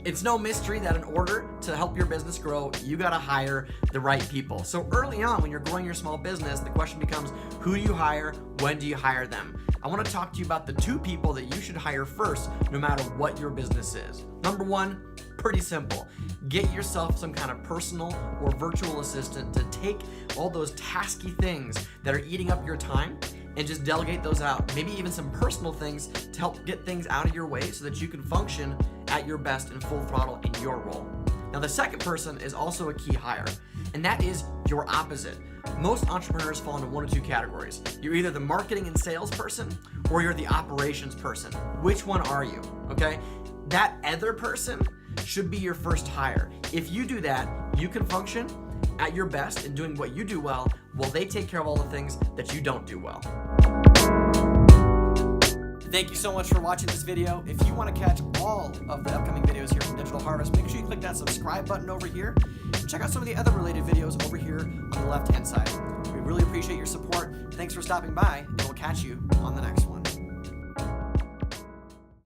It's no mystery that in order to help your business grow, you got to hire the right people. So early on, when you're growing your small business, the question becomes, who do you hire? When do you hire them? I want to talk to you about the 2 people that you should hire first, no matter what your business is. Number 1, pretty simple. Get yourself some kind of personal or virtual assistant to take all those tasky things that are eating up your time and just delegate those out. Maybe even some personal things to help get things out of your way so that you can function at your best in full throttle in your role. Now, the second person is also a key hire, and that is your opposite. Most entrepreneurs fall into 1 of 2 categories. You're either the marketing and sales person or you're the operations person. Which one are you? Okay? That other person should be your first hire. If you do that, you can function at your best in doing what you do well while they take care of all the things that you don't do well. Thank you so much for watching this video. If you want to catch all of the upcoming videos here from Digital Harvest, make sure you click that subscribe button over here and check out some of the other related videos over here on the left-hand side. We really appreciate your support. Thanks for stopping by, and we'll catch you on the next one.